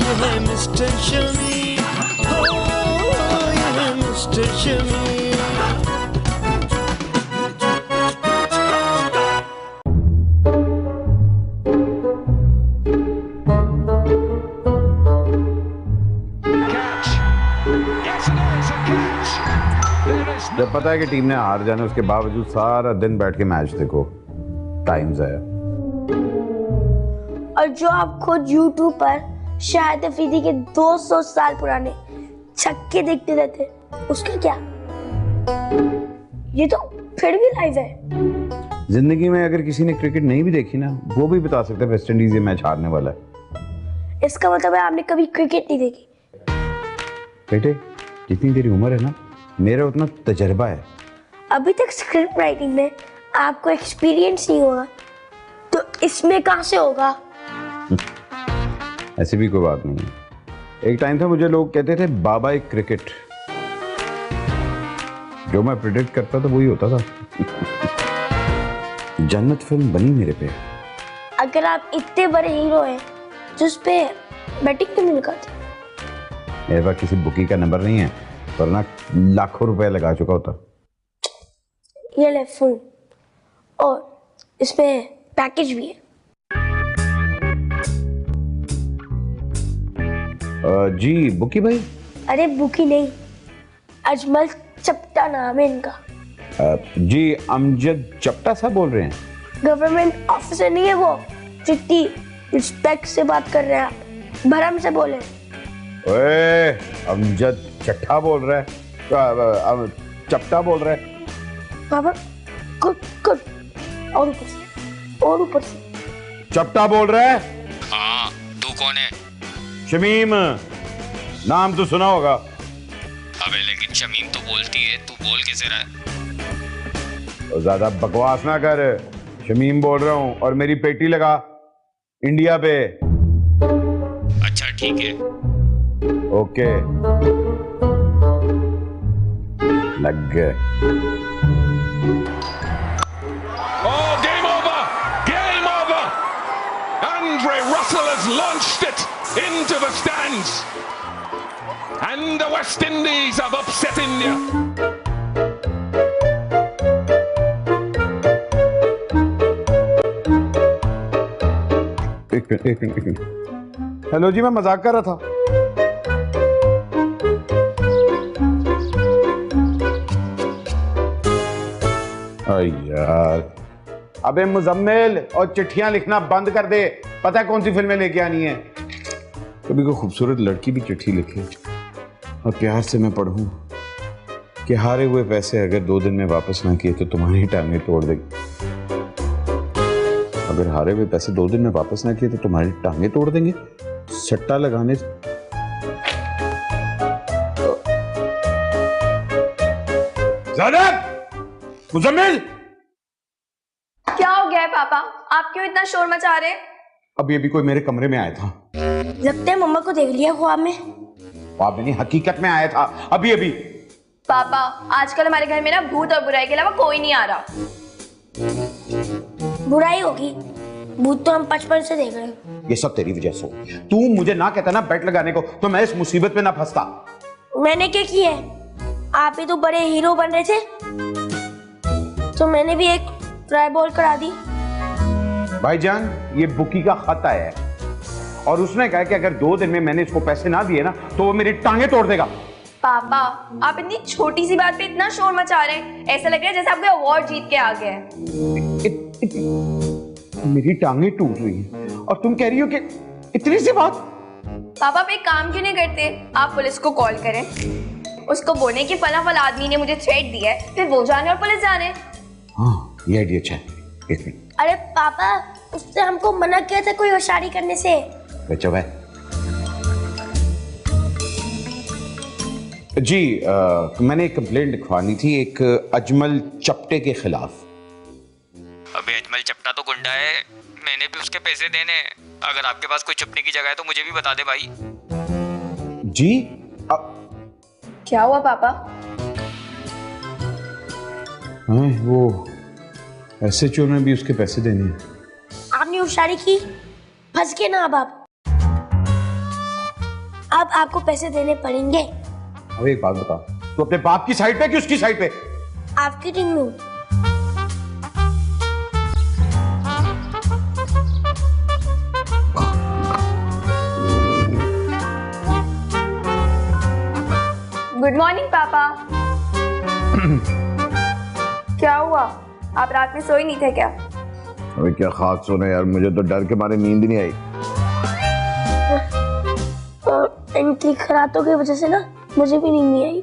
ये है मिस्टर शमी, हो ये है मिस्टर शमी। जब पता है कि टीम ने हार जाना, उसके बावजूद सारा दिन बैठ के मैच देखो, टाइम जाया। और जो आप खुद YouTube पर शाहिद अफरीदी के 200 साल पुराने छक्के देखते रहते, उसका क्या? ये तो फिर भी लाइव है। जिंदगी में अगर किसी ने क्रिकेट नहीं भी देखी ना, वो भी बता सकता है वेस्ट इंडीज ये मैच हारने वाला है। इसका मतलब है आपने कभी क्रिकेट नहीं देखी। बेटे, जितनी तेरी उम्र है ना, मेरा उतना तजर्बा है। अभी तक स्क्रिप्ट राइटिंग में आपको एक्सपीरियंस नहीं होगा, तो इसमें कहां से होगा? ऐसी भी कोई बात नहीं है। एक टाइम था मुझे लोग कहते थे बाबा एक क्रिकेट, जो मैं प्रेडिक्ट करता था वही होता था। जन्नत फिल्म बनी मेरे पे। अगर आप इतने बड़े हीरो हैं, जिस पे बैटिंग क्यों नहीं करते? मेरे पास किसी बुकी का नंबर नहीं है, वरना लाखों रुपए लगा चुका होता। ये ले फोन, और इसमें पैकेज भी है। जी बुकी भाई? अरे बुकी नहीं, अजमल चप्टा नाम है इनका। जी अमजद चप्टा साहब बोल रहे हैं? गवर्नमेंट ऑफिसर नहीं है वो, चिट्ठी रिस्पेक्ट से बात कर रहे हैं आप, भरम से बोले। ओए, अमजद चट्टा बोल रहा है, चप्टा बोल रहा है। पापा गुड गुड, और ऊपर से, और ऊपर से चप्टा बोल रहा है। हाँ, तू कौन है? शमीम, नाम तो सुना होगा। अबे लेकिन शमीम तो बोलती है, तू बोल कैसे रहा है? तो ज्यादा बकवास ना कर, शमीम बोल रहा हूँ, और मेरी पेटी लगा इंडिया पे। अच्छा ठीक है। ओके, लग गए। Oh, game over! Game over! Andre Russell has launched it into the stands. And the West Indies have upset India. एक मिनट। हेलो जी, मैं मजाक कर रहा था। यार, अबे मुजम्मिल, और चिट्ठियां लिखना बंद कर दे। पता है कौन सी फिल्में लेके आनी है? कभी कोई खूबसूरत लड़की भी चिट्ठी लिखे और प्यार से मैं पढ़ूं कि हारे हुए पैसे अगर 2 दिन में वापस ना किए तो तुम्हारी टांगें तोड़ देंगे। अगर हारे हुए पैसे 2 दिन में वापस ना किए तो तुम्हारी टांगें तोड़ देंगे। सट्टा लगाने मुजम्मिल, क्या हो गया है पापा? आप क्यों इतना शोर मचा रहे हैं? अभी अभी कोई मेरे कमरे में आया था। लगता है मम्मा को देख लिया ख्वाब में। ख्वाब में नहीं, हकीकत में आया था अभी अभी। पापा, आजकल हमारे घर में ना भूत और बुराई के अलावा कोई नहीं आ रहा। बुराई होगी, भूत तो हम बचपन से देख रहे हैं। ये सब तेरी वजह से। तू मुझे ना कहता ना बेट लगाने को, तो मैं इस मुसीबत में ना फंसता। मैंने क्या किया है? आप ही तो बड़े हीरो बन रहे थे, तो मैंने भी एक ट्राई बॉल करा दी। भाईजान, ये बुकी का खत आया है और उसने कहा कि अगर 2 दिन में मैंने इसको पैसे ना दिए ना तो वो मेरी टांगे तोड़ देगा। पापा, आप इतनी छोटी सी बात पे इतना शोर मचा रहे हैं, ऐसा लग रहा है जैसे आप कोई अवार्ड जीत के आ गए हैं। मेरी टांगे टूट रही हैं और तुम कह रही हो कि इतनी सी बात। पापा, आप एक काम क्यों नहीं करते? आप पुलिस को कॉल करें, उसको बोले कि फला फला आदमी ने मुझे थ्रेट दिया है, फिर वो जाने और पुलिस जाने। हाँ, ये आइडिया अच्छा है। एक मिनट। अरे पापा, उसने हमको मना किया था कोई होशियारी करने से। बच्चा भाई जी, मैंने एक कंप्लेंट लिखवानी थी एक अजमल चप्टे के खिलाफ। अबे अजमल चप्टा तो गुंडा है, मैंने भी उसके पैसे देने हैं। अगर आपके पास कोई छुपने की जगह है तो मुझे भी बता दे भाई। जी क्या हुआ पापा? हाँ, वो एसएचओ ने भी उसके पैसे देने हैं। आपने होशियारी की, फंस गए ना अब आप। अब आपको पैसे देने पड़ेंगे। अब एक बात बता, तू अपने बाप की साइड पे कि उसकी साइड पे? आपकी टीम में हूँ। गुड मॉर्निंग पापा। क्या हुआ, आप रात में सोए नहीं थे क्या? अबे क्या खास सोना यार, मुझे तो डर के मारे नींद नहीं आई। इनकी खरातों की वजह से ना मुझे भी नींद नहीं आई।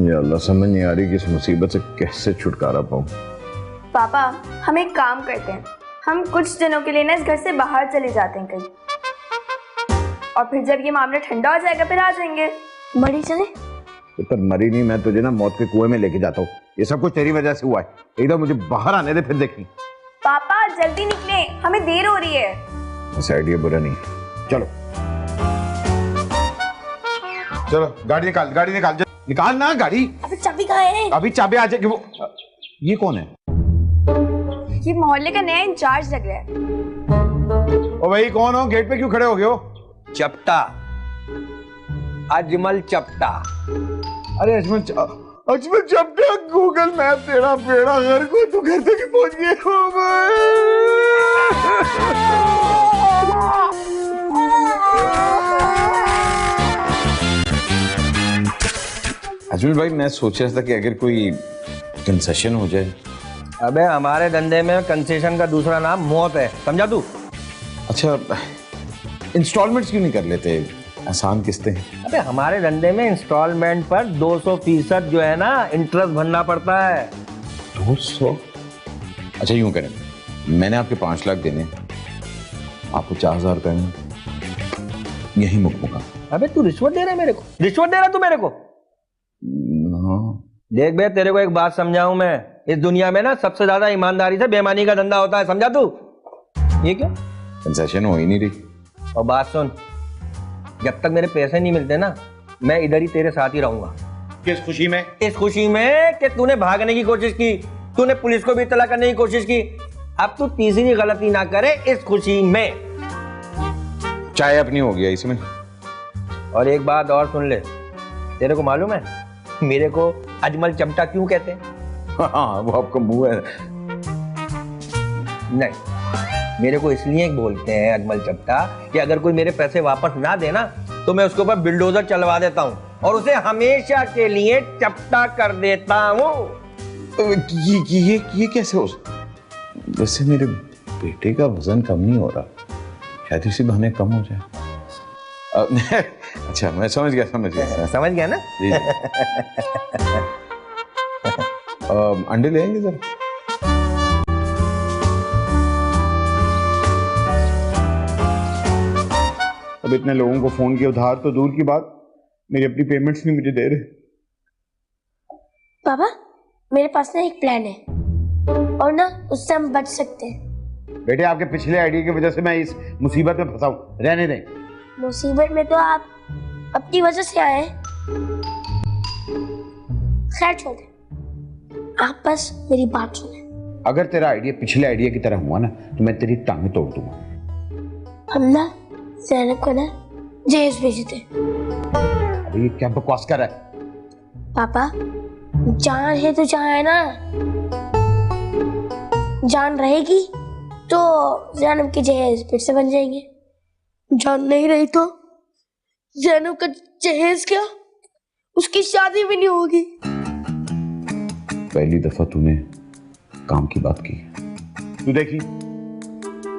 या अल्लाह, समझ नहीं आ रही कि इस मुसीबत से कैसे छुटकारा पाऊं। पापा हम एक काम करते हैं, हम कुछ दिनों के लिए ना इस घर से बाहर चले जाते हैं कहीं, और फिर जब ये मामला ठंडा हो जाएगा फिर आ जाएंगे। मरी चले? पर मरी नहीं, मैं तुझे ना मौत के कुएं में लेके जाता हूँ। ये सब कुछ तेरी वजह से हुआ है। एकदम मुझे बाहर आने दे, फिर देखी। पापा जल्दी निकले, हमें देर हो रही है। ऐसा आइडिया बुरा नहीं है। चलो चलो, गाड़ी निकाल, गाड़ी निकाल, निकाल ना गाड़ी। अभी चाबी कहाँ है? अभी चाबी आ जाएगी। वो ये कौन है? ये मोहल्ले का नया इंचार्ज लग रहा है। ओ भाई कौन हो? गेट पे क्यों खड़े हो गए हो? चपटा, अजमल चपटा। अरे अजमल चपटा, गूगल मैप तेरा बेड़ा घर को, तू घर तक ही पहुंच गए हो। अजमल भाई, मैं सोच रहा था कि अगर कोई कंसेशन हो जाए। अबे हमारे धंधे में कंसेशन का दूसरा नाम मौत है, समझा तू? अच्छा, इंस्टॉलमेंट्स क्यों नहीं कर लेते? आसान किस्तें। अबे हमारे धंधे में इंस्टॉलमेंट पर 200% जो है ना इंटरेस्ट भरना पड़ता है। 200? अच्छा यूं करें, मैंने आपके 5 लाख देने, आपको 4000 रुपए में यही मुकमुका। अबे तू रिश्वत दे रहा है मेरे को? रिश्वत दे रहा तू मेरे को? देख बे, तेरे को एक बात समझाऊं मैं, इस दुनिया में ना सबसे ज्यादा ईमानदारी से बेईमानी का धंधा होता है, समझा तू? ये क्यों? कंसेशन हो ही नहीं रही। और बात सुन, जब तक मेरे पैसे नहीं मिलते ना, मैं इधर ही तेरे साथ ही रहूंगा। किस खुशी में? इस खुशी में कि तूने भागने की कोशिश की, तूने पुलिस को भी इत्तला करने की कोशिश की, अब तू तीसरी गलती ना करे इस खुशी में। चाय अपनी हो गया इसमें। और एक बात और सुन ले, तेरे को मालूम है मेरे को अजमल चपटा क्यों कहते हैं? हाँ, वो आपका मुंह है। नहीं, मेरे को इसलिए बोलते हैं अजमल चपटा कि अगर कोई मेरे पैसे वापस ना देना तो मैं उसके ऊपर बिल्डोजर चलवा देता हूँ और उसे हमेशा के लिए चपटा कर देता हूँ। ये कैसे हो? वैसे मेरे बेटे का वजन कम नहीं हो रहा, शायद इसी बहाने कम हो जाए। अच्छा, मैं समझ गया समझ गया ना? जी। अंडे लेंगे जरा। अब इतने लोगों को फोन किया, उधार तो दूर की बात, मेरी अपनी पेमेंट्स नहीं मुझे दे रहे। पापा मेरे पास ना एक प्लान है और ना उससे हम बच सकते हैं। बेटे, आपके पिछले आइडिया की वजह से मैं इस मुसीबत में फंसा हूं, रहने दें। मुसीबत में तो आप अपनी वजह से आए हैं। खैर छोड़ दे, आप बस मेरी बात सुने। अगर तेरा आइडिया पिछले आइडिया की तरह हुआ ना तो मैं तेरी टांगें तोड़ दूंगा। हम ना ज़ैनब को ना जहेज भेजते। अरे ये क्या बकवास कर रहा है? पापा जान है तो जान है ना, जान रहेगी तो ज़ैनब के जहेज फिर से बन जाएंगे, जान नहीं रही तो ज़ैनब का जहेज क्या, उसकी शादी भी नहीं होगी। पहली दफा तूने काम की बात की। तू देखी,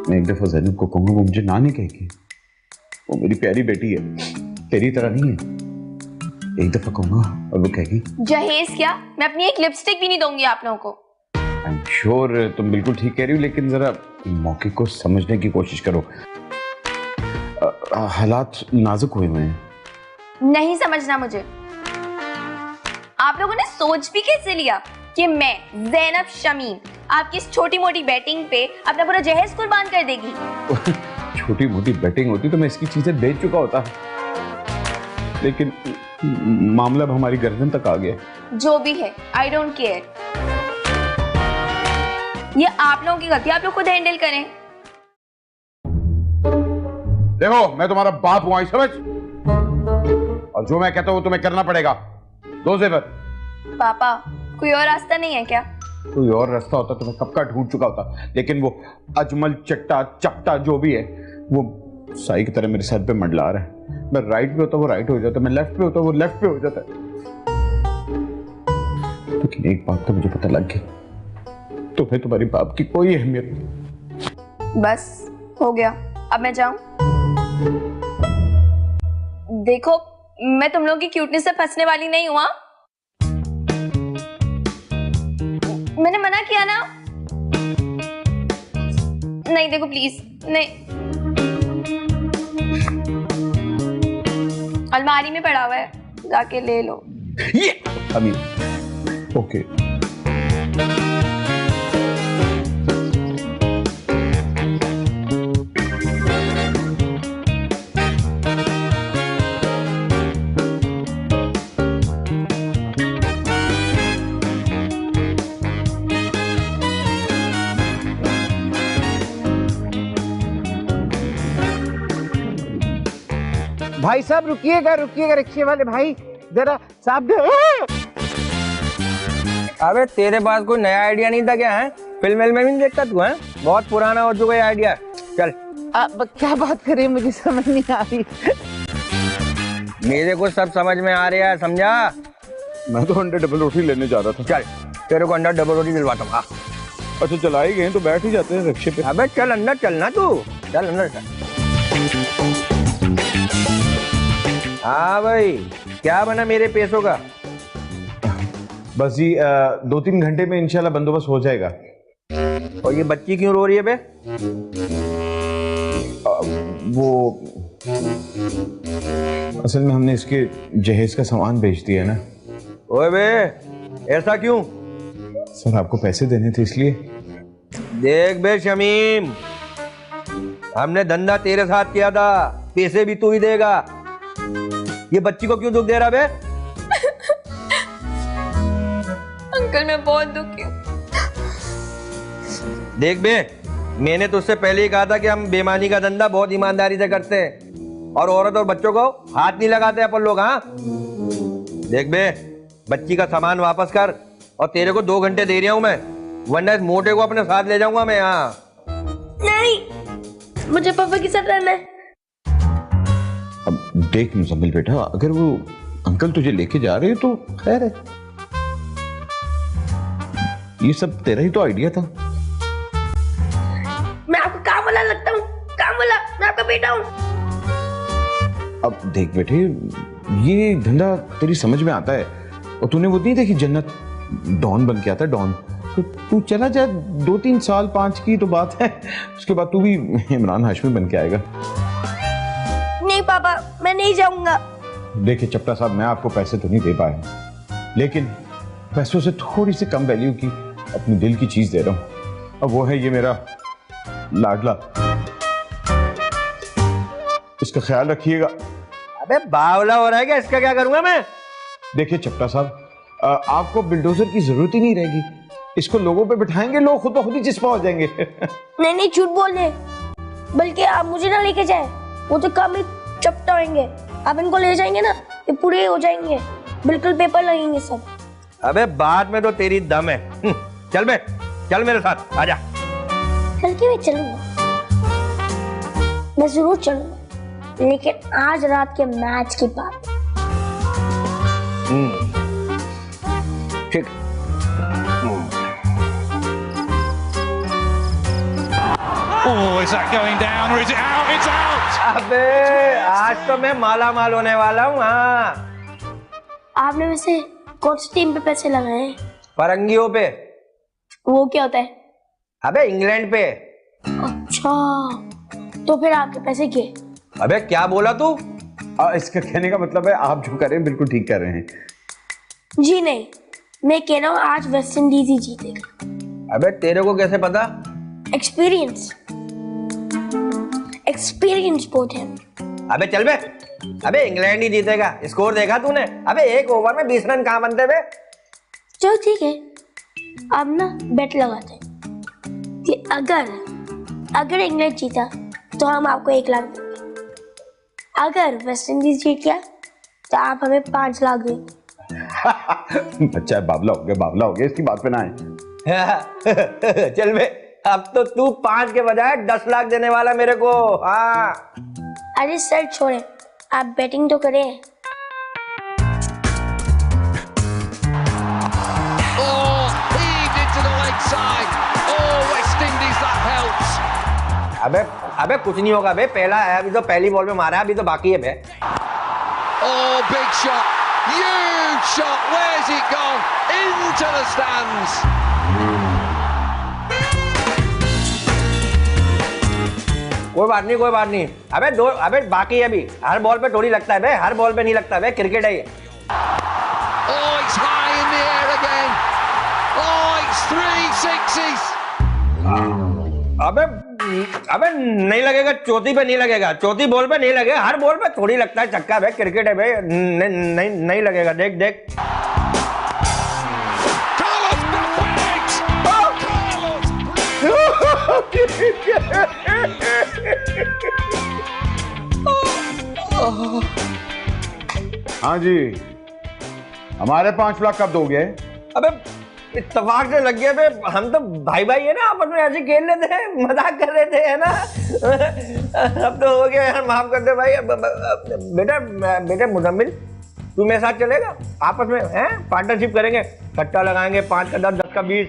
मैं एक दफा ज़ैनब को कहूंगा वो मुझे ना नहीं कहेगी। वो मेरी प्यारी बेटी है, तेरी तरह नहीं है। एक दफा कहूंगा और वो कहेगी जहेज क्या, मैं अपनी एक लिपस्टिक भी नहीं दूंगी आप लोगों को। आई एम श्योर तुम बिल्कुल ठीक कह रही हो, लेकिन जरा मौके को समझने की कोशिश करो। हालात नाजुक हुए हैं। नहीं समझना मुझे। आप लोगों ने सोच भी कैसे लिया कि मैं ज़ैनब शमीम आपकी इस छोटी मोटी बैटिंग पे अपना पूरा जहेज कुर्बान कर देगी? छोटी मोटी बैटिंग होती तो मैं इसकी चीजें बेच चुका होता, लेकिन मामला अब हमारी गर्दन तक आ गया। जो भी है, आई डोंट केयर। ये आप लोगों की गलती, आप लोग खुद हैंडल करें। देखो मैं तुम्हारा बाप हूं, आई समझ, और जो मैं कहता हूं वो तुम्हें करना पड़ेगा। दो ज़ेवर। पापा कोई और रास्ता नहीं है क्या? कोई और रास्ता होता तो मैं कब का ढूंढ चुका होता, लेकिन वो अजमल चट्टा चपटा जो भी है वो साई की तरह मेरे सर पे मंडला रहा है। मैं राइट पे होता वो राइट हो जाता, मैं लेफ्ट पे होता वो लेफ्ट पे हो जाता। लेकिन एक बात तो मुझे पता लग गई, तुम्हें तुम्हारी बाप की कोई अहमियत नहीं। बस हो गया, अब मैं जाऊं? देखो मैं तुम लोगों की क्यूटनेस से फंसने वाली नहीं हुआ, मैंने मना किया ना। नहीं देखो प्लीज, नहीं, अलमारी में पड़ा हुआ है, जाके ले लो। ये अभी ओके। भाई साहब रुकिएगा रुकिएगा, रिक्शे वाले भाई जरा साहब। अबे तेरे पास कोई नया आइडिया नहीं था क्या? है फिल्म में नहीं देखता तू? है बहुत पुराना हो चुका है आइडिया। चल क्या बात करें, मुझे समझ नहीं आ रही। मेरे को सब समझ में आ रहा है, समझा? मैं तो अंडे डबल रोटी लेने जा रहा था। चल तेरे को अंडा डबल रोटी दिलवाता हूँ। अच्छा चला ही गए तो बैठ ही जाते हैं रिक्शे पे। अबे चल अंदर चलना, तू चल अंदर चल। हाँ भाई क्या बना मेरे पैसों का? बस जी 2-3 घंटे में इंशाल्लाह बंदोबस्त हो जाएगा। और ये बच्ची क्यों रो रही है बे? वो असल में हमने इसके जहेज का सामान बेच दिया ना। ओए बे ऐसा क्यों? सर आपको पैसे देने थे इसलिए। देख बे शमीम, हमने धंधा तेरे साथ किया था, पैसे भी तू ही देगा। ये बच्ची को क्यों दुख दे रहा बे? अंकल मैं बहुत दुखी हूँ। देख बे, मैंने तुझसे पहले ही कहा था कि हम बेईमानी का धंधा बहुत ईमानदारी से करते हैं और औरत और बच्चों को हाथ नहीं लगाते अपन लोग। हाँ देख बे, बच्ची का सामान वापस कर, और तेरे को 2 घंटे दे रहा हूं मैं, वरना इस मोटे को अपने साथ ले जाऊंगा मैं। हाँ नहीं, मुझे पापा के साथ रहना है। अब देख मुजम्मिल बेटा, अगर वो अंकल तुझे लेके जा रहे हैं तो खैर है, ये सब तेरा ही तो आइडिया था। मैं आपको काम वाला लगता हूँ? काम वाला? मैं आपका बेटा हूँ। अब देख बेटे, ये धंधा तेरी समझ में आता है, और तूने वो नहीं देखी जन्नत, डॉन बन के आता है डॉन। तो तू चला जा, 2-3 साल 5 की तो बात है, उसके बाद तू भी इमरान हाशमी बन के आएगा। नहीं पापा, मैं नहीं जाऊंगा। देखिए चपटा साहब, मैं आपको पैसे तो नहीं दे पाया, लेकिन पैसों से थोड़ी सी कम वैल्यू की अपने दिल की चीज दे रहा हूं। अब वो है ये मेरा लाडला, इसका ख्याल रखिएगा। अबे बावला हो रहा है क्या? इसका क्या करूंगा मैं? देखिए चपटा साहब, आपको बिल्डोजर की जरूरत ही नहीं रहेगी, इसको लोगों पे बिठाएंगे, लोग खुद ब खुद ही चिस्पा हो जाएंगे। नहीं नहीं, झूठ बोल रहे, बल्कि आप मुझे ना लेके जाए, वो तो काम ही चपटा होंगे। आप इनको ले जाएंगे ना, ये पूरे हो जाएंगे, बिल्कुल पेपर लगेंगे सब। अबे बात में तो तेरी दम है। चल बे, चल मेरे साथ, आजा। कल के मैं चलूंगा, मैं जरूर चलूंगा, लेकिन आज रात के मैच के बाद। ठीक। Oh, is that going down or is it out? It's out! अबे आज तो मैं माला माल होने वाला हूँ। हाँ आपने वैसे कौन सी टीम पे पैसे लगाए हैं? फरंगियों पे। वो क्या होता है? अबे इंग्लैंड पे। अच्छा, तो फिर आपके पैसे किए? अबे क्या बोला तू? इसका कहने का मतलब है आप जो कर रहे हैं बिल्कुल ठीक कर रहे हैं। जी नहीं, मैं कह रहा हूँ आज वेस्ट इंडीज ही जीतेगा। अबे तेरे को कैसे पता? एक्सपीरियंस बहुत है। अबे चल बे, अबे इंग्लैंड ही जीतेगा। स्कोर देखा तूने? अबे 1 ओवर में 20 रन कहाँ बनते बे? चलो ठीक है, अब ना बेट लगाते हैं कि अगर इंग्लैंड जीता तो हम आपको 1 लाख देंगे। अगर वेस्ट इंडीज जीत गया तो आप हमें 5 लाख दें। अच्छा बावला हो गया, इसकी बात पे ना आए। चल बे, अब तो तू 5 के बजाय 10 लाख देने वाला मेरे को। हाँ अरे सर छोड़े, आप बैटिंग तो करें। अबे कुछ नहीं होगा बे, पहला है अभी तो, पहली बॉल में मारा है, अभी तो बाकी है बे। Oh, big shot, huge shot. Where's it gone? Into the stands. कोई बात नहीं। अबे बाकी है अभी, हर बॉल पे थोड़ी लगता है बे, हर बॉल पे नहीं लगता बे, क्रिकेट है ये। Oh, it's high in the air again. Oh, it's 3 sixes. अबे नहीं लगेगा, चौथी पे नहीं लगेगा, चौथी बॉल पे नहीं लगेगा, हर बॉल पे थोड़ी लगता है छक्का बे, क्रिकेट है बे, नहीं लगेगा, देख। हाँ जी, हमारे 5 लाख कब दोगे? अबे इत्तेफाक से लग गया बे, हम तो भाई है ना, आपस में ऐसे खेल लेते हैं, मजाक कर रहे थे, है ना। अब तो हो गया यार, माफ कर दे भाई। बेटा मुजम्मिल, तू मेरे साथ चलेगा? आपस में हैं पार्टनरशिप करेंगे, सट्टा लगाएंगे, 5 का 10, 10 का 20।